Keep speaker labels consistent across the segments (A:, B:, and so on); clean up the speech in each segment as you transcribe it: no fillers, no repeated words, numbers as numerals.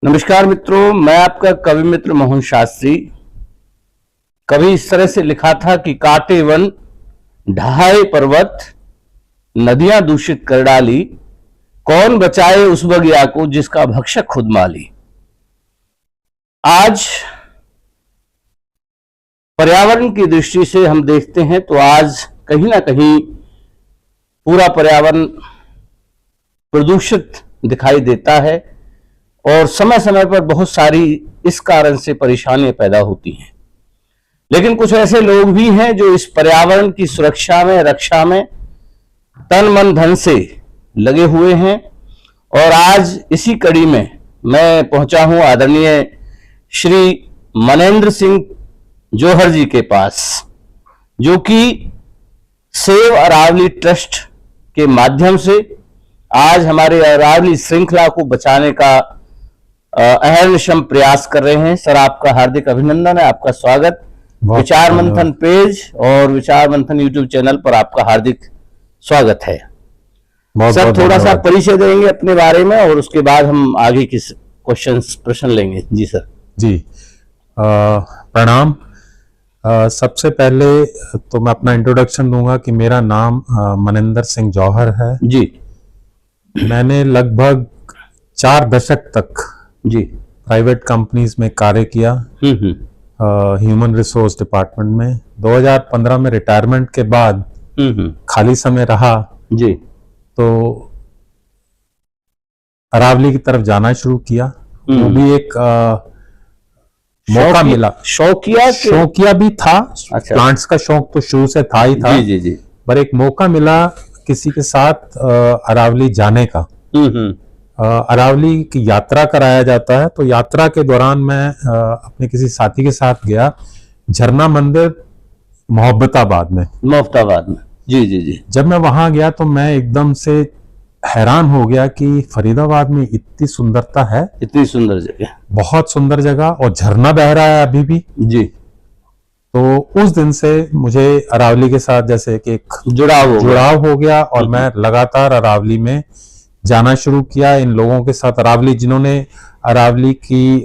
A: नमस्कार मित्रों, मैं आपका कवि मित्र मोहन शास्त्री। कभी इस तरह से लिखा था कि काटे वन ढहाए पर्वत, नदियां दूषित कर डाली, कौन बचाए उस बगिया को जिसका भक्षक खुद माली। आज पर्यावरण की दृष्टि से हम देखते हैं तो आज कहीं ना कहीं पूरा पर्यावरण प्रदूषित दिखाई देता है और समय समय पर बहुत सारी इस कारण से परेशानियां पैदा होती हैं। लेकिन कुछ ऐसे लोग भी हैं जो इस पर्यावरण की सुरक्षा में, रक्षा में तन मन धन से लगे हुए हैं। और आज इसी कड़ी में मैं पहुंचा हूं आदरणीय श्री मनेंद्र सिंह जौहर जी के पास, जो कि सेव अरावली ट्रस्ट के माध्यम से आज हमारे अरावली श्रृंखला को बचाने का अहर्निशम प्रयास कर रहे हैं। सर, आपका हार्दिक अभिनंदन है, आपका स्वागत। विचार मंथन पेज और विचार मंथन यूट्यूब चैनल पर आपका हार्दिक स्वागत है। सर, थोड़ा सा परिचय देंगे अपने बारे में और उसके बाद हम आगे के प्रश्न लेंगे। जी सर।
B: जी प्रणाम। सबसे पहले तो मैं अपना इंट्रोडक्शन दूंगा कि मेरा नाम मनेंद्र सिंह जौहर है।
A: जी। मैंने
B: लगभग 4 दशक तक
A: जी
B: प्राइवेट कंपनीज में कार्य किया, ह्यूमन रिसोर्स डिपार्टमेंट में। 2015 में रिटायरमेंट के बाद खाली समय रहा
A: जी,
B: तो अरावली की तरफ जाना शुरू किया। वो भी एक मौका मिला। शौकिया भी था।
A: अच्छा।
B: प्लांट्स का शौक तो शुरू से था ही था।
A: जी जी जी।
B: पर एक मौका मिला किसी के साथ अरावली जाने का। अरावली की यात्रा कराया जाता है, तो यात्रा के दौरान मैं अपने किसी साथी के साथ गया झरना मंदिर मोहब्बताबाद में।
A: जी जी जी।
B: जब मैं वहां गया तो मैं एकदम से हैरान हो गया कि फरीदाबाद में इतनी सुंदरता है।
A: इतनी सुंदर जगह, बहुत
B: सुंदर जगह, और झरना बह रहा है अभी भी।
A: जी।
B: तो उस दिन से मुझे अरावली के साथ जैसे कि एक जुड़ाव हो गया और मैं लगातार अरावली में जाना शुरू किया। इन लोगों के साथ अरावली, जिन्होंने अरावली की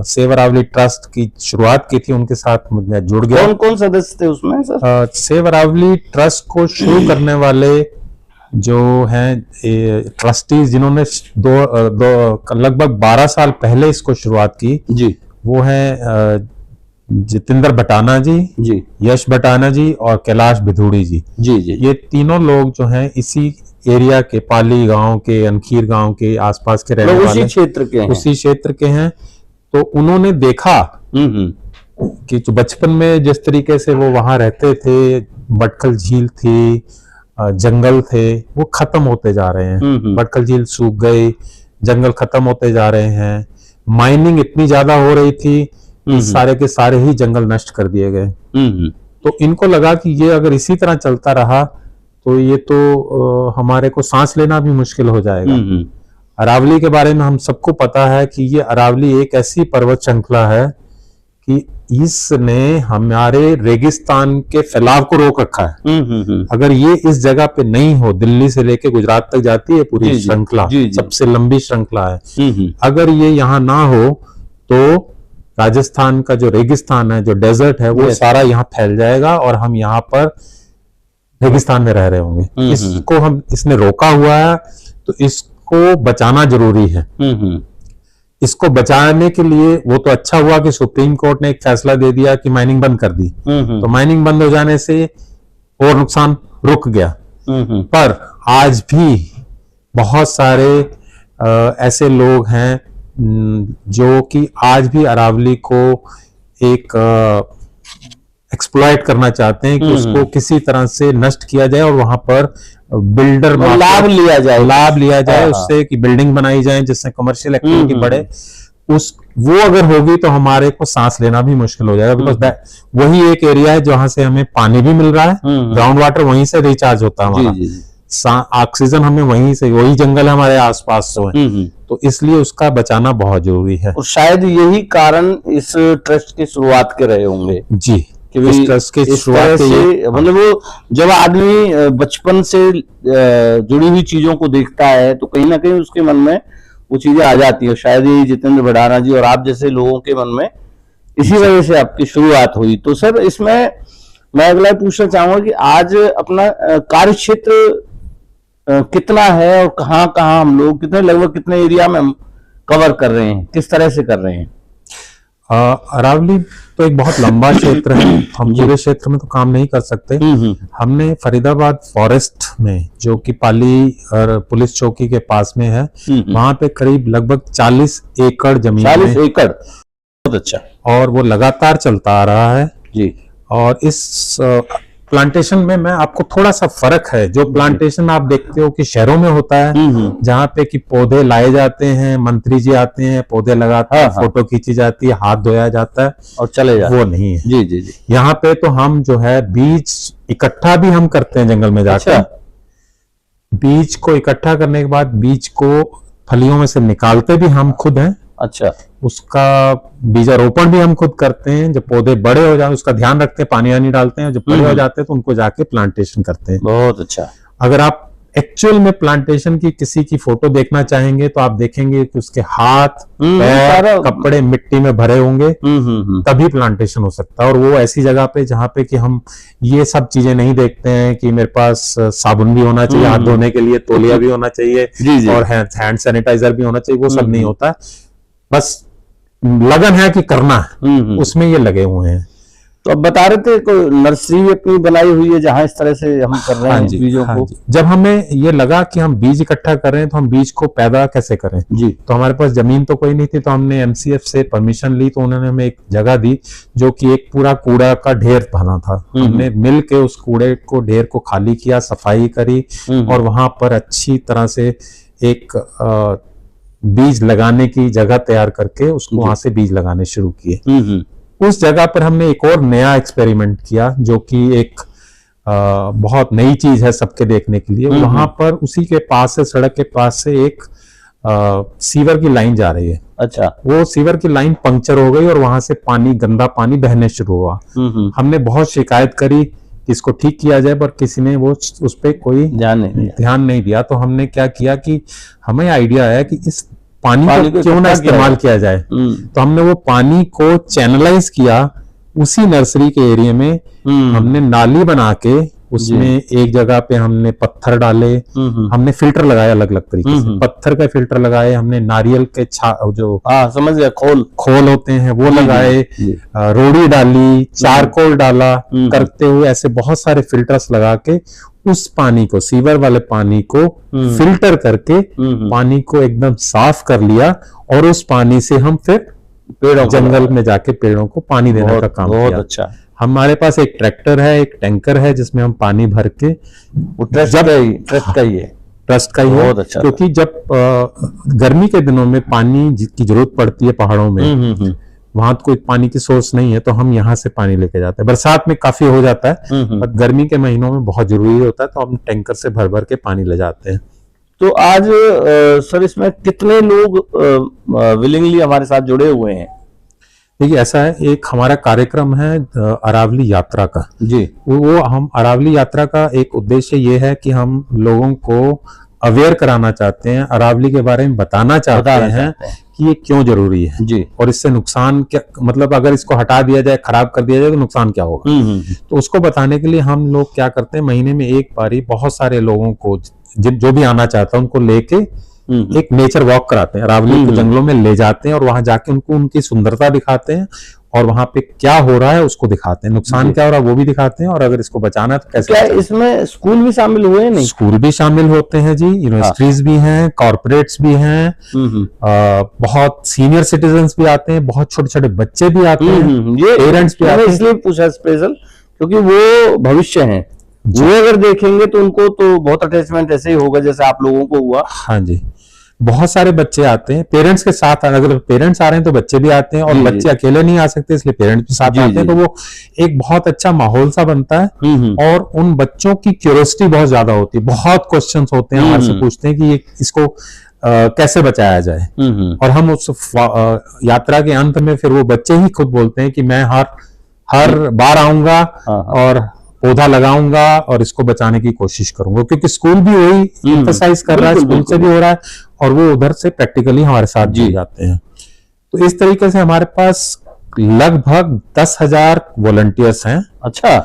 B: सेव अरावली ट्रस्ट की शुरुआत की थी, उनके साथ मैं जुड़ गया।
A: कौन सदस्य थे उसमें सर?
B: सेव अरावली ट्रस्ट को शुरू करने वाले जो हैं ट्रस्टीज, जिन्होंने लगभग 12 साल पहले इसको शुरुआत की
A: जी,
B: वो है जितेंद्र भटाना जी, यश भटाना जी और कैलाश भिधुड़ी जी।
A: जी जी।
B: ये तीनों लोग जो हैं इसी एरिया के, पाली गांव के, अनखीर गांव के आसपास के रहने वाले, उसी क्षेत्र के हैं। तो उन्होंने देखा कि जो बचपन में जिस तरीके से वो वहां रहते थे, बटखल झील थी, जंगल थे, वो खत्म होते जा रहे हैं। बटखल झील सूख गई, जंगल खत्म होते जा रहे हैं। माइनिंग इतनी ज्यादा हो रही थी, सारे के सारे ही जंगल नष्ट कर दिए गए। तो इनको लगा कि ये अगर इसी तरह चलता रहा तो ये तो हमारे को सांस लेना भी मुश्किल हो जाएगा। अरावली के बारे में हम सबको पता है कि ये अरावली एक ऐसी पर्वत श्रृंखला है कि इसने हमारे रेगिस्तान के फैलाव को रोक रखा है। अगर ये इस जगह पे नहीं हो, दिल्ली से लेके गुजरात तक जाती है पूरी श्रृंखला, सबसे लंबी श्रृंखला है। अगर ये यहाँ ना हो तो राजस्थान का जो रेगिस्तान है, जो डेजर्ट है, वो सारा यहाँ फैल जाएगा और हम यहाँ पर रेगिस्तान में रह रहे होंगे। इसने रोका हुआ है, तो इसको बचाना जरूरी है। इसको बचाने के लिए वो तो अच्छा हुआ कि सुप्रीम कोर्ट ने एक फैसला दे दिया कि माइनिंग बंद कर दी। तो माइनिंग बंद हो जाने से और नुकसान रुक गया। पर आज भी बहुत सारे ऐसे लोग हैं जो कि आज भी अरावली को एक एक्सप्लॉइट करना चाहते हैं कि उसको किसी तरह से नष्ट किया जाए और वहां पर बिल्डर
A: लाभ लिया जाए
B: उससे कि बिल्डिंग बनाई जाए जिससे कमर्शियल एक्टिविटी बढ़े। वो अगर होगी तो हमारे को सांस लेना भी मुश्किल हो जाएगा। बिकॉज वही एक एरिया है जहां से हमें पानी भी मिल रहा है, ग्राउंड वाटर वहीं से रिचार्ज होता है हमारा, ऑक्सीजन हमें वहीं से, वही जंगल हमारे आसपास है। तो इसलिए उसका बचाना बहुत जरूरी है।
A: और शायद यही कारण इस ट्रस्ट की शुरुआत के रहे होंगे।
B: जी,
A: इस ट्रस्ट की शुरुआत से मतलब वो जब आदमी बचपन से जुड़ी हुई चीजों को देखता है तो कहीं ना कहीं उसके मन में वो चीजें आ जाती है। शायद ही जितेंद्र भडाना जी और आप जैसे लोगों के मन में इसी वजह से आपकी शुरुआत हुई। तो सर इसमें मैं अगला पूछना चाहूंगा कि आज अपना कार्य क्षेत्र कितना है और कहाँ कहाँ हम लोग लगभग कितने एरिया में हम कवर कर रहे हैं, किस तरह से कर रहे हैं?
B: अरावली तो एक बहुत लंबा क्षेत्र है, हम पूरे क्षेत्र में तो काम नहीं कर सकते। हमने फरीदाबाद फॉरेस्ट में, जो कि पाली और पुलिस चौकी के पास में है, वहां पे करीब लगभग 40 एकड़ जमीन
A: 40 एकड़, बहुत अच्छा।
B: और वो लगातार चलता आ रहा है
A: जी।
B: और इस प्लांटेशन में मैं आपको थोड़ा सा फर्क है, जो प्लांटेशन आप देखते हो कि शहरों में होता है, जहाँ पे कि पौधे लाए जाते हैं, मंत्री जी आते हैं, पौधे लगाते हैं, फोटो खींची जाती है, हाथ धोया जाता है
A: और चले जाते, वो
B: नहीं है।
A: जी जी जी।
B: यहाँ पे तो हम जो है बीज इकट्ठा भी हम करते हैं जंगल में जाकर।
A: अच्छा।
B: बीज को इकट्ठा करने के बाद बीज को फलियों में से निकालते भी हम खुद हैं।
A: अच्छा।
B: उसका बीजारोपण भी हम खुद करते हैं। जब पौधे बड़े हो जाए उसका ध्यान रखते हैं, पानी वानी डालते हैं, जब बड़े हो जाते हैं तो उनको जाके प्लांटेशन करते हैं।
A: बहुत अच्छा।
B: अगर आप एक्चुअल में प्लांटेशन की किसी की फोटो देखना चाहेंगे तो आप देखेंगे कि उसके हाथ, पैर, कपड़े मिट्टी में भरे होंगे, तभी प्लांटेशन हो सकता है। और वो ऐसी जगह पे जहाँ पे कि हम ये सब चीजें नहीं देखते हैं कि मेरे पास साबुन भी होना चाहिए हाथ धोने के लिए, तौलिया भी होना चाहिए और हैंड सैनिटाइजर भी होना चाहिए, वो सब नहीं होता है। बस लगन है कि करना है, उसमें ये लगे हुए हैं।
A: तो अब बता रहे थे कोई नर्सरी अपनी बनाई हुई है जहां इस तरह से हम कर रहे हैं बीजों को।
B: जब हमें ये लगा कि हम बीज इकट्ठा कर रहे हैं तो हम बीज को पैदा कैसे करें
A: जी।
B: तो हमारे पास जमीन तो कोई नहीं थी, तो हमने एमसीएफ से परमिशन ली, तो उन्होंने हमें एक जगह दी जो कि एक पूरा कूड़ा का ढेर बना था। हमने मिल के उस कूड़े को ढेर को खाली किया, सफाई करी और वहां पर अच्छी तरह से एक बीज लगाने की जगह तैयार करके उसको वहां से बीज लगाने शुरू किए। उस जगह पर हमने एक और नया एक्सपेरिमेंट किया जो कि एक बहुत नई चीज है सबके देखने के लिए। वहां पर उसी के पास से, सड़क के पास से एक सीवर की लाइन जा रही है।
A: अच्छा।
B: वो सीवर की लाइन पंक्चर हो गई और वहां से पानी, गंदा पानी बहने शुरू हुआ। हमने बहुत शिकायत करी कि इसको ठीक किया जाए, पर किसी ने वो उस पर कोई ध्यान नहीं दिया। तो हमने क्या किया कि हमें आइडिया आया कि इस पानी को क्यों ना इस्तेमाल किया जाए। तो हमने वो पानी को चैनलाइज किया उसी नर्सरी के एरिया में। हमने नाली बना के उसमें एक जगह पे हमने पत्थर डाले, हमने फिल्टर लगाए अलग अलग तरीके से, पत्थर का फिल्टर लगाए, हमने नारियल के जो
A: समझ गया,
B: खोल होते हैं वो लगाए, रोड़ी डाली, चारकोल डाला, करते हुए ऐसे बहुत सारे फिल्टर्स लगा के उस पानी को, सीवर वाले पानी को फिल्टर करके पानी को एकदम साफ कर लिया और उस पानी से हम फिर जंगल में जाके पेड़ों को पानी देने का काम किया।
A: अच्छा।
B: हमारे पास एक ट्रैक्टर है, एक टैंकर है जिसमें हम पानी भर के,
A: ट्रस्ट का ही है,
B: बहुत अच्छा। क्योंकि जब गर्मी के दिनों में पानी की जरूरत पड़ती है पहाड़ों में, वहां कोई पानी की सोर्स नहीं है, तो हम यहाँ से पानी लेके जाते हैं। बरसात में काफी हो जाता है पर गर्मी के महीनों में बहुत जरूरी होता है, तो हम टैंकर से भर भर के पानी ले जाते हैं।
A: तो आज सर इसमें कितने लोग विलिंगली हमारे साथ जुड़े हुए हैं?
B: देखिए ऐसा है, एक हमारा कार्यक्रम है अरावली यात्रा का
A: जी।
B: वो हम अरावली यात्रा का एक उद्देश्य ये है कि हम लोगों को अवेयर कराना चाहते हैं, अरावली के बारे में बताना चाहते हैं कि ये क्यों जरूरी है
A: जी, और
B: इससे नुकसान क्या, मतलब अगर इसको हटा दिया जाए, खराब कर दिया जाए तो नुकसान क्या होगा। तो उसको बताने के लिए हम लोग क्या करते हैं, महीने में एक बारी बहुत सारे लोगों को जो भी आना चाहता है उनको लेके एक नेचर वॉक कराते हैं, अरावली के जंगलों में ले जाते हैं और वहां जाके उनको उनकी सुंदरता दिखाते हैं और वहां पे क्या हो रहा है उसको दिखाते हैं, नुकसान क्या हो रहा है वो भी दिखाते हैं, और अगर इसको बचाना है तो कैसे।
A: क्या इसमें स्कूल भी शामिल हुए? नहीं,
B: स्कूल भी शामिल होते हैं जी, यूनिवर्सिटीज भी हैं, कॉर्पोरेट्स भी हैं, बहुत सीनियर सिटीजन्स भी आते हैं, बहुत छोटे छोटे बच्चे भी आते हैं, ये पेरेंट्स भी आते हैं।
A: इसलिए पूछा स्पेशल क्योंकि वो भविष्य है, वो अगर देखेंगे तो उनको तो बहुत अटैचमेंट ऐसे ही होगा जैसे आप लोगों को हुआ।
B: हाँ जी, बहुत सारे बच्चे आते हैं पेरेंट्स के साथ, अगर पेरेंट्स आ रहे हैं तो बच्चे भी आते हैं, और बच्चे अकेले नहीं आ सकते इसलिए पेरेंट्स भी साथ आते हैं, तो वो एक बहुत अच्छा माहौल सा बनता है। और उन बच्चों की क्यूरियोसिटी बहुत ज्यादा होती है, बहुत क्वेश्चंस होते हैं, हमारे से पूछते हैं कि ये इसको कैसे बचाया जाए, और हम उस यात्रा के अंत में फिर वो बच्चे ही खुद बोलते हैं कि मैं हर बार आऊंगा और पौधा लगाऊंगा और इसको बचाने की कोशिश करूंगा, क्योंकि स्कूल भी वही एम्फसाइज कर रहा है, स्कूल से भी हो रहा है और वो उधर से प्रैक्टिकली हमारे साथ जुड़ जाते हैं। तो इस तरीके से हमारे पास लगभग 10,000 वॉलंटियर्स हैं।
A: अच्छा,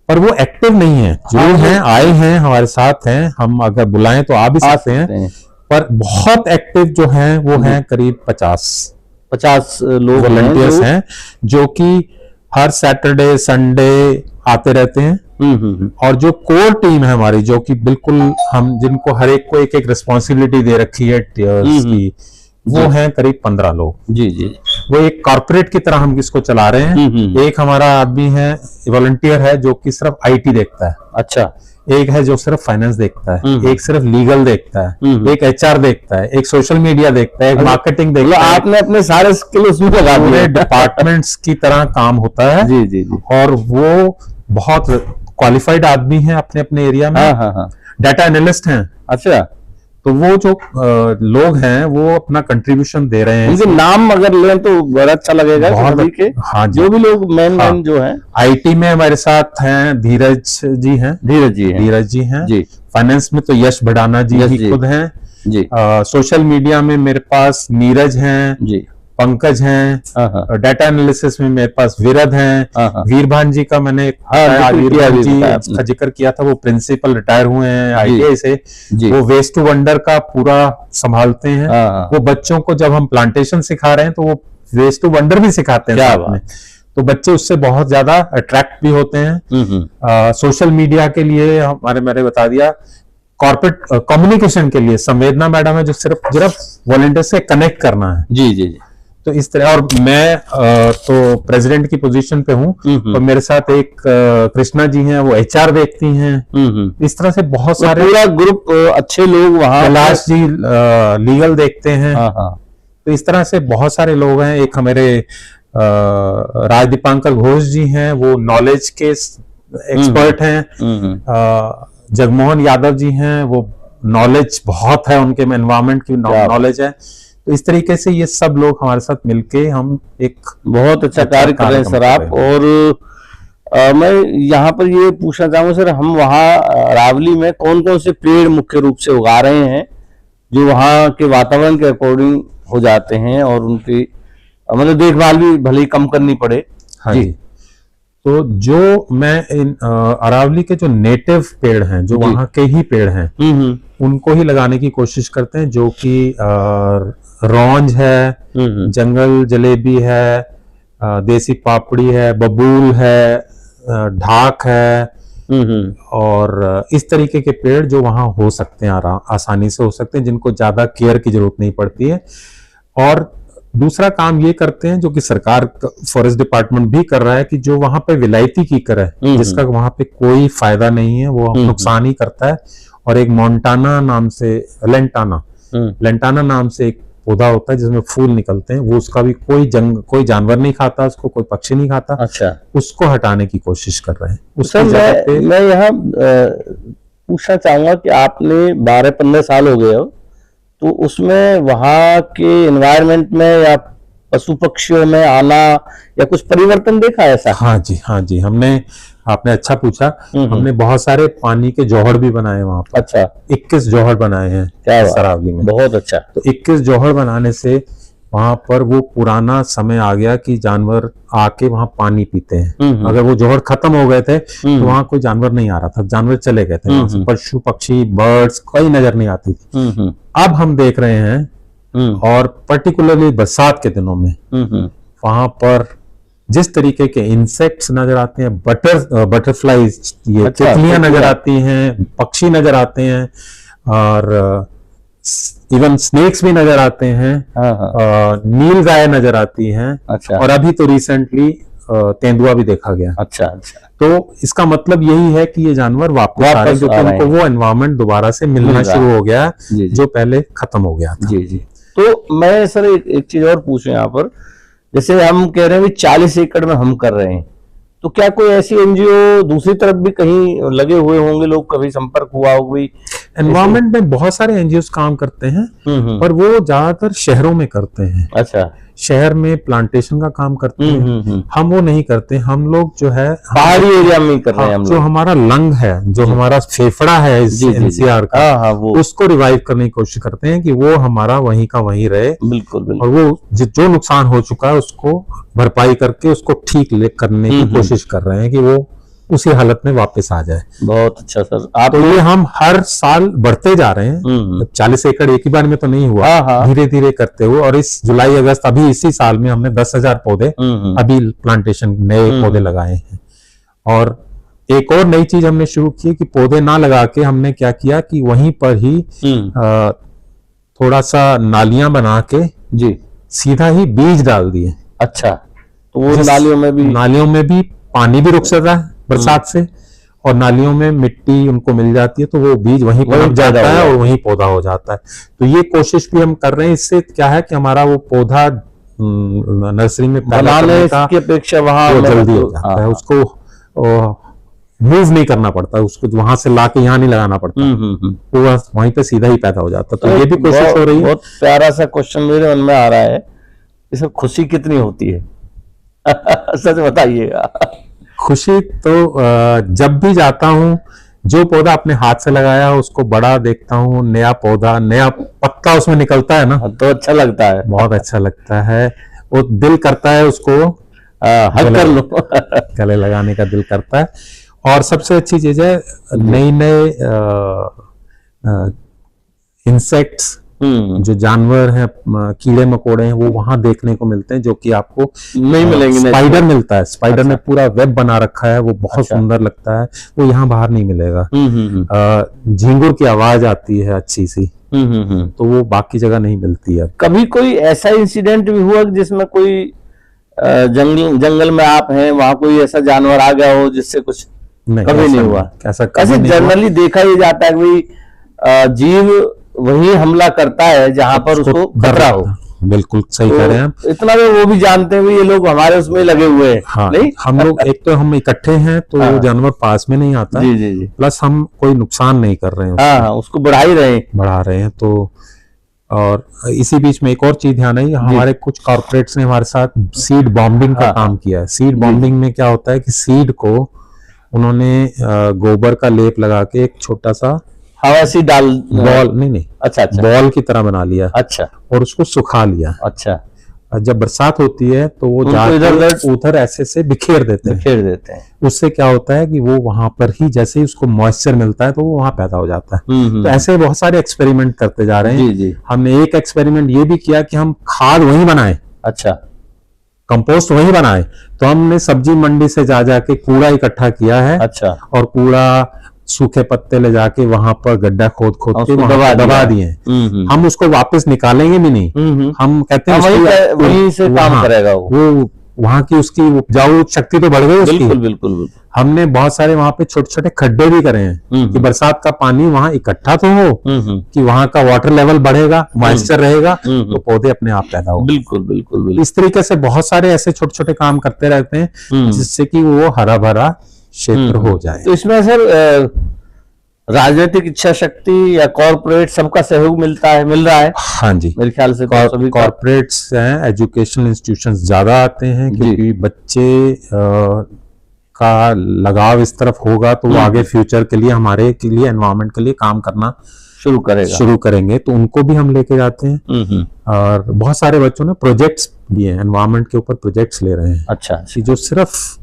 B: पर वो एक्टिव नहीं है, जो हैं आए हैं हमारे साथ हैं, हम अगर बुलाएं तो आ भी सकते हैं, पर बहुत एक्टिव जो हैं वो हैं करीब 50 लोग वॉलंटियर्स हैं जो कि हर सैटरडे संडे आते रहते हैं। और जो कोर टीम है हमारी, जो कि बिल्कुल हम जिनको हर एक को एक एक रिस्पॉन्सिबिलिटी दे रखी है टीयर्स की, वो हैं करीब 15 लोग।
A: जी जी,
B: वो एक कॉर्पोरेट की तरह हम इसको चला रहे हैं। एक हमारा आदमी है, वॉलंटियर है, जो कि सिर्फ आईटी देखता है।
A: अच्छा,
B: एक है जो सिर्फ फाइनेंस देखता है, एक सिर्फ लीगल देखता है, एक एचआर देखता है, एक सोशल मीडिया देखता है, एक मार्केटिंग देखता है।
A: आपने अपने सारे स्किल उसमें लगा दिए।
B: पूरे डिपार्टमेंट्स की तरह काम होता है।
A: जी जी जी,
B: और वो बहुत क्वालिफाइड आदमी है अपने अपने एरिया में। डाटा एनालिस्ट हैं।
A: अच्छा,
B: तो वो जो लोग हैं वो अपना कंट्रीब्यूशन दे रहे हैं।
A: उनके नाम अगर लें तो बड़ा अच्छा लगेगा सभी के।
B: हाँ,
A: जो भी लोग मेन जो हैं।
B: आईटी में हमारे साथ हैं धीरज जी हैं। धीरज जी हैं जी। फाइनेंस में तो यश भड़ाना जी ही खुद हैं जी। सोशल मीडिया में मेरे पास नीरज हैं जी, पंकज हैं। डाटा एनालिसिस में मेरे पास विरद हैं। वीरभान जी का मैंने वीरभान जी का जिक्र किया था, वो प्रिंसिपल रिटायर हुए हैं आईटीआई से। वो वेस्ट टू वंडर का पूरा संभालते हैं। वो बच्चों को जब हम प्लांटेशन सिखा रहे हैं तो वो वेस्ट टू वंडर भी सिखाते हैं साथ में। तो बच्चे उससे बहुत ज्यादा अट्रैक्ट भी होते हैं। सोशल मीडिया के लिए मैंने बता दिया, कॉर्पोरेट कम्युनिकेशन के लिए संवेदना मैडम है, जो सिर्फ वॉलंटियर से कनेक्ट करना है। जी जी जी। तो इस तरह, और मैं तो प्रेसिडेंट की पोजीशन पे हूँ, और मेरे साथ एक कृष्णा जी हैं, वो एचआर देखती हैं। इस तरह से बहुत सारे
A: पूरा ग्रुप अच्छे लोग वहाँ।
B: कैलाश जी लीगल देखते हैं। तो इस तरह से बहुत सारे लोग हैं। एक हमारे राज दीपांकर घोष जी हैं, वो नॉलेज के एक्सपर्ट हैं। जगमोहन यादव जी हैं, वो नॉलेज बहुत है उनके में, एनवायरमेंट की नॉलेज है। तो इस तरीके से ये सब लोग हमारे साथ मिलके हम एक
A: बहुत अच्छा कार्य कर रहे हैं सर आप। और मैं यहाँ पर ये पूछना चाहूंगा सर, हम वहाँ रावली में कौन कौन से पेड़ मुख्य रूप से उगा रहे हैं जो वहाँ के वातावरण के अकॉर्डिंग हो जाते हैं, और उनकी मतलब देखभाल भी भले ही कम करनी पड़े।
B: हाँ जी। तो जो मैं इन अरावली के जो नेटिव पेड़ हैं, जो वहाँ के ही पेड़ हैं, उनको ही लगाने की कोशिश करते हैं, जो कि रौंज है, जंगल जलेबी है, देसी पापड़ी है, बबूल है, ढाक है, और इस तरीके के पेड़ जो वहाँ हो सकते हैं, आसानी से हो सकते हैं, जिनको ज्यादा केयर की जरूरत नहीं पड़ती है। और दूसरा काम ये करते हैं, जो कि सरकार फॉरेस्ट डिपार्टमेंट भी कर रहा है, कि जो वहां पे विलायती कीकर है, जिसका वहां पे कोई फायदा नहीं है, वो नुकसान ही करता है। और एक मोन्टाना नाम से लेंटाना नाम से एक पौधा होता है जिसमें फूल निकलते हैं, वो उसका भी कोई जानवर नहीं खाता, उसको कोई पक्षी नहीं खाता। अच्छा, उसको हटाने की कोशिश कर रहे हैं। उससे
A: मैं यहाँ पूछना चाहूंगा कि आपने 12-15 साल हो गए हो, तो उसमें वहाँ के एनवायरनमेंट में या पशु पक्षियों में आना या कुछ परिवर्तन देखा ऐसा?
B: हाँ जी, आपने अच्छा पूछा। हमने बहुत सारे पानी के जौहर भी बनाए वहाँ पर। अच्छा, 21 जौहर बनाए हैं सरावली में।
A: बहुत अच्छा।
B: तो 21 जौहर बनाने से वहां पर वो पुराना समय आ गया कि जानवर आके वहां पानी पीते हैं। अगर वो जौहर खत्म हो गए थे तो वहां कोई जानवर नहीं आ रहा था, जानवर चले गए थे। पशु पक्षी बर्ड्स कोई नजर नहीं आती थी। अब हम देख रहे हैं, और पर्टिकुलरली बरसात के दिनों में वहां पर जिस तरीके के इंसेक्ट्स नजर आते हैं, बटरफ्लाईज, ये तितलियां नजर आती हैं, पक्षी नजर आते हैं, और इवन स्नेक्स भी नजर आते हैं, नील गाय नजर आती हैं। अच्छा। और अभी तो रिसेंटली तेंदुआ भी देखा गया। अच्छा। तो इसका मतलब यही है कि ये जानवर वापस आ रहे हैं, क्योंकि उनको वो एनवायरमेंट दोबारा से मिलना शुरू हो गया जो पहले खत्म हो गया था।
A: जी। तो मैं सर एक चीज और पूछूं यहाँ पर, जैसे हम कह रहे हैं 40 एकड़ में हम कर रहे हैं, तो क्या कोई ऐसी एनजीओ दूसरी तरफ भी कहीं लगे हुए होंगे लोग, कभी संपर्क हुआ हो,
B: एनवायरमेंट में बहुत सारे एनजीओ काम करते हैं, पर वो ज्यादातर शहरों में करते हैं।
A: अच्छा,
B: शहर में प्लांटेशन का काम करते हैं। हम वो नहीं करते, हम लोग जो है
A: पहाड़ी एरिया में कर रहे हैं। हम
B: जो हमारा लंग है, जो हमारा फेफड़ा है इस एनसीआर का, उसको रिवाइव करने की कोशिश करते हैं कि वो हमारा वहीं का वहीं रहे।
A: बिल्कुल।
B: और वो जो नुकसान हो चुका है उसको भरपाई करके उसको ठीक करने की कोशिश कर रहे हैं कि वो उसी हालत में वापस आ जाए।
A: बहुत अच्छा सर। आप
B: तो ये हम हर साल बढ़ते जा रहे हैं। 40 एकड़ एक ही बार में तो नहीं हुआ, धीरे धीरे करते हुए। और इस जुलाई अगस्त अभी इसी साल में हमने 10,000 पौधे अभी प्लांटेशन नए पौधे लगाए हैं। और एक और नई चीज हमने शुरू की कि पौधे ना लगा के हमने क्या किया कि वहीं पर ही थोड़ा सा नालियां बना के
A: जी
B: सीधा ही बीज डाल दिए।
A: अच्छा, तो वो नालियों में भी
B: पानी भी रुक सकता है बरसात से, और नालियों में मिट्टी उनको मिल जाती है, तो वो बीज वहीं पर जाता है और वहीं पौधा हो जाता है। तो ये कोशिश भी हम कर रहे हैं। इससे क्या है कि हमारा वो पौधा नर्सरी में
A: बनाने की अपेक्षा वहां
B: जल्दी हो जाता है। उसको मूव नहीं करना पड़ता, उसको वहां से लाके यहाँ नहीं लगाना पड़ता, वो वहीं पे सीधा ही पैदा हो जाता है। तो ये भी कोशिश हो रही है।
A: बहुत प्यारा सा क्वेश्चन मेरे मन में आ रहा है, इसमें खुशी कितनी होती है? सच बताइएगा।
B: खुशी तो जब भी जाता हूँ, जो पौधा अपने हाथ से लगाया उसको बड़ा देखता हूँ, नया पौधा, नया पत्ता उसमें निकलता है ना,
A: तो अच्छा लगता है,
B: बहुत अच्छा लगता है। वो दिल करता है उसको
A: हक कर लो,
B: गले लगाने का दिल करता है। और सबसे अच्छी चीज है नई नए इंसेक्ट्स, जो जानवर हैं, कीड़े मकोड़े हैं, वो वहां देखने को मिलते हैं जो कि आपको
A: नहीं मिलेंगे।
B: स्पाइडर मिलता है, स्पाइडर ने पूरा वेब बना रखा है, वो बहुत सुंदर लगता है, वो यहाँ बाहर नहीं मिलेगा। झींगुर की आवाज आती है अच्छी सी, तो वो बाकी जगह नहीं मिलती है।
A: कभी कोई ऐसा इंसिडेंट भी हुआ जिसमें कोई जंगल में आप हैं, वहां कोई ऐसा जानवर आ गया हो जिससे कुछ?
B: नहीं,
A: कभी नहीं हुआ।
B: ऐसा
A: जनरली देखा ही जाता है कि जीव वही हमला करता है जहां पर उसको खतरा हो।
B: बिल्कुल सही कह रहे हैं आप।
A: इतना भी वो भी जानते हैं ये लोग हमारे उसमें लगे हुए हैं।
B: हाँ,
A: नहीं,
B: हम लोग एक तो हम इकट्ठे हैं तो वो जानवर पास में नहीं आता।
A: जी जी जी।
B: प्लस हम कोई नुकसान नहीं कर रहे हैं,
A: उसको बढ़ा रहे हैं।
B: तो और इसी बीच में एक और चीज ध्यान आई, हमारे कुछ कॉर्पोरेट्स ने हमारे साथ सीड बॉम्बिंग का काम किया है। सीड बॉम्बिंग में क्या होता है कि सीड को उन्होंने गोबर का लेप लगा के एक छोटा सा
A: हवासी डाल
B: बॉल नहीं
A: अच्छा
B: बॉल की तरह बना लिया।
A: अच्छा,
B: और उसको सुखा लिया।
A: अच्छा,
B: जब बरसात होती है तो वो जाकर उधर ऐसे से बिखेर देते हैं। उससे क्या होता है कि वो वहां पर ही जैसे ही उसको मॉइस्चर मिलता है तो वो वहां पैदा हो जाता है। तो ऐसे बहुत सारे एक्सपेरिमेंट करते जा रहे हैं।
A: जी।
B: हमने एक एक्सपेरिमेंट ये भी किया कि हम खाद वहीं बनाए।
A: अच्छा,
B: कंपोस्ट वहीं बनाए। तो हमने सब्जी मंडी से जा जाके कूड़ा इकट्ठा किया है।
A: अच्छा,
B: और कूड़ा सूखे पत्ते ले जाके वहां पर गड्ढा खोद के वहां दबा दिए। हम उसको वापस निकालेंगे भी नहीं। हम कहते हैं
A: वहीं से काम करेगा
B: वो वहां की उसकी उपजाऊ शक्ति तो बढ़ गई उसकी।
A: बिल्कुल।
B: हमने बहुत सारे वहां पे छोटे छोटे खड्डे भी करे हैं कि बरसात का पानी वहां इकट्ठा तो हो, कि वहां का वाटर लेवल बढ़ेगा, मॉइस्चर रहेगा, तो पौधे अपने आप पैदा हो।
A: बिल्कुल।
B: इस तरीके से बहुत सारे ऐसे छोटे छोटे काम करते रहते हैं जिससे कि वो हरा भरा क्षेत्र हो जाए।
A: तो इसमें सर राजनीतिक इच्छा शक्ति या कॉर्पोरेट सबका सहयोग मिल रहा है?
B: हाँ जी,
A: मेरे ख्याल से
B: कॉर्पोरेट्स हैं, एजुकेशनल इंस्टीट्यूशंस ज्यादा आते हैं, क्योंकि बच्चे का लगाव इस तरफ होगा तो वो आगे फ्यूचर के लिए, हमारे के लिए, एनवायरनमेंट के लिए काम करना शुरू करेंगे। तो उनको भी हम लेके जाते हैं। और बहुत सारे बच्चों ने प्रोजेक्ट्स भी हैं, एनवायरनमेंट के ऊपर प्रोजेक्ट्स ले रहे हैं।
A: अच्छा,
B: जो सिर्फ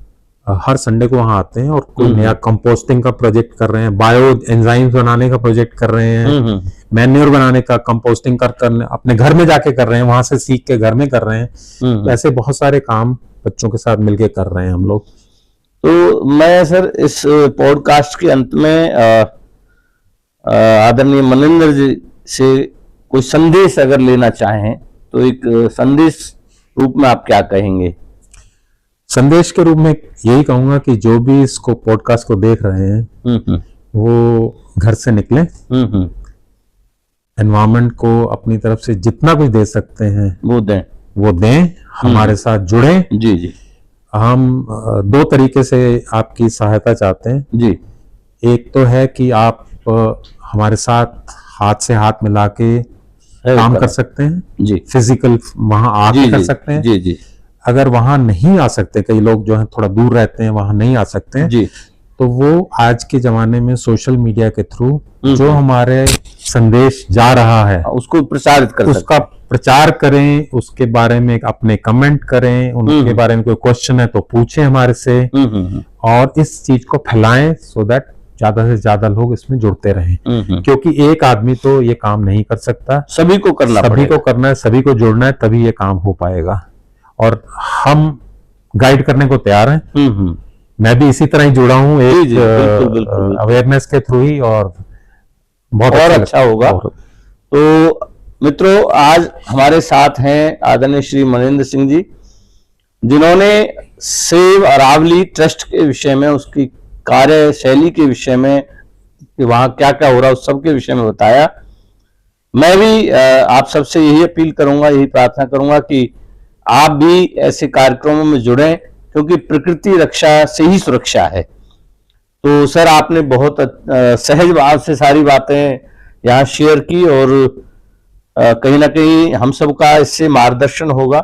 B: हर संडे को वहां आते हैं और कोई नया कंपोस्टिंग का प्रोजेक्ट कर रहे हैं, बायो एंजाइम्स बनाने का प्रोजेक्ट कर रहे हैं, मैन्योर बनाने का, कंपोस्टिंग कर अपने घर में जाके कर रहे हैं, वहां से सीख के घर में कर रहे हैं। तो ऐसे बहुत सारे काम बच्चों के साथ मिलके कर रहे हैं हम लोग।
A: तो मैं सर इस पॉडकास्ट के अंत में आदरणीय मनिंदर जी से कोई संदेश अगर लेना चाहें तो एक संदेश रूप में आप क्या कहेंगे?
B: संदेश के रूप में यही कहूंगा कि जो भी इसको पॉडकास्ट को देख रहे हैं वो घर से निकलें, एनवायरनमेंट को अपनी तरफ से जितना कुछ दे सकते हैं वो दें, हमारे साथ जुड़ें।
A: जी।
B: हम दो तरीके से आपकी सहायता चाहते हैं।
A: जी।
B: एक तो है कि आप हमारे साथ हाथ से हाथ मिला के काम कर सकते हैं
A: जी,
B: फिजिकल वहां आके कर सकते हैं
A: जी जी।
B: अगर वहां नहीं आ सकते, कई लोग जो है थोड़ा दूर रहते हैं, वहां नहीं आ सकते हैं
A: जी,
B: तो वो आज के जमाने में सोशल मीडिया के थ्रू जो हमारे संदेश जा रहा है
A: उसको प्रचारित कर
B: उसका प्रचार करें, उसके बारे में अपने कमेंट करें, उनके बारे में कोई क्वेश्चन है तो पूछें हमारे से, और इस चीज को फैलाएं सो दैट ज्यादा से ज्यादा लोग इसमें जुड़ते रहें। क्योंकि एक आदमी तो ये काम नहीं कर सकता,
A: सभी को करना
B: है, सभी को जुड़ना है, तभी ये काम हो पाएगा। और हम गाइड करने को तैयार हैं। मैं भी इसी तरह ही जुड़ा हूँ एक अवेयरनेस के थ्रू ही, और बहुत
A: और अच्छा होगा। तो मित्रों, आज हमारे साथ हैं आदरणीय श्री मनेंद्र सिंह जी, जिन्होंने सेव अरावली ट्रस्ट के विषय में, उसकी कार्यशैली के विषय में, कि वहां क्या क्या हो रहा है उस सब के विषय में बताया। मैं भी आप सबसे यही अपील करूंगा, यही प्रार्थना करूंगा कि आप भी ऐसे कार्यक्रमों में जुड़ें, क्योंकि प्रकृति रक्षा से ही सुरक्षा है। तो सर, आपने बहुत सहज भाव से सारी बातें यहाँ शेयर की, और कहीं ना कहीं हम सबका इससे मार्गदर्शन होगा।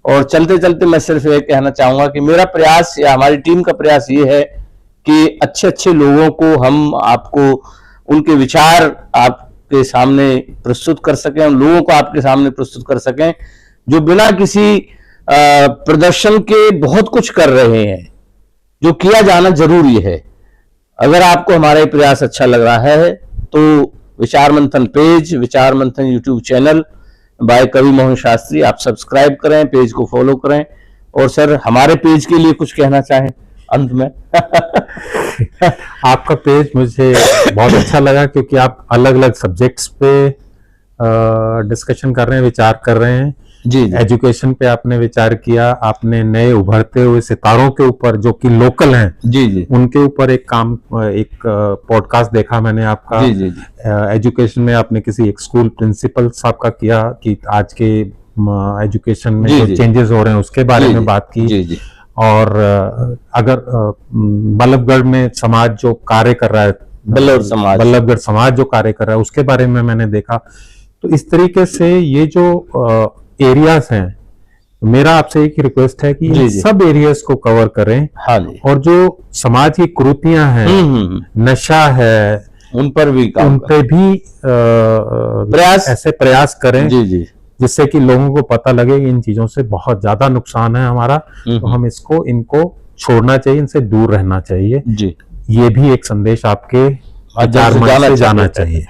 A: और चलते चलते मैं सिर्फ ये कहना चाहूंगा कि मेरा प्रयास या हमारी टीम का प्रयास ये है कि अच्छे अच्छे लोगों को हम आपको उनके विचार आपके सामने प्रस्तुत कर सकें, उन लोगों को आपके सामने प्रस्तुत कर सकें जो बिना किसी प्रदर्शन के बहुत कुछ कर रहे हैं, जो किया जाना जरूरी है। अगर आपको हमारा ये प्रयास अच्छा लग रहा है तो विचार मंथन पेज, विचार मंथन यूट्यूब चैनल बाय कवि मोहन शास्त्री, आप सब्सक्राइब करें, पेज को फॉलो करें। और सर, हमारे पेज के लिए कुछ कहना चाहें अंत में?
B: आपका पेज मुझे बहुत अच्छा लगा, क्योंकि आप अलग अलग सब्जेक्ट्स पे डिस्कशन कर रहे हैं, विचार कर रहे हैं।
A: जी।
B: एजुकेशन पे आपने विचार किया, आपने नए उभरते हुए सितारों के ऊपर जो कि लोकल हैं,
A: जी जी,
B: उनके ऊपर एक पॉडकास्ट देखा मैंने आपका।
A: जी जी,
B: एजुकेशन में आपने किसी एक स्कूल प्रिंसिपल साहब का किया कि आज के एजुकेशन में जो चेंजेस हो रहे हैं उसके बारे में बात की।
A: जी जी।
B: और अगर बल्लभगढ़ में समाज जो कार्य कर रहा है, बल्लभगढ़ समाज जो कार्य कर रहा है, उसके बारे में मैंने देखा। तो इस तरीके से ये जो एरियाज हैं, मेरा आपसे एक ही रिक्वेस्ट है कि इन सब एरियाज को कवर करें।
A: हाँ जी।
B: और जो समाज की कुरीतियां हैं, नशा है,
A: उन पर भी
B: प्रयास करें।
A: जी जी,
B: जिससे कि लोगों को पता लगे इन चीजों से बहुत ज्यादा नुकसान है हमारा, तो हम इनको छोड़ना चाहिए, इनसे दूर रहना चाहिए जी। ये भी एक संदेश आपके विचार मंच से जाना चाहिए।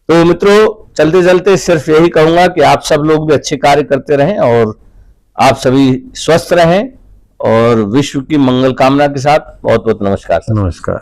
A: तो मित्रों, चलते चलते सिर्फ यही कहूंगा कि आप सब लोग भी अच्छे कार्य करते रहें, और आप सभी स्वस्थ रहें, और विश्व की मंगल कामना के साथ बहुत बहुत नमस्कार।
B: नमस्कार।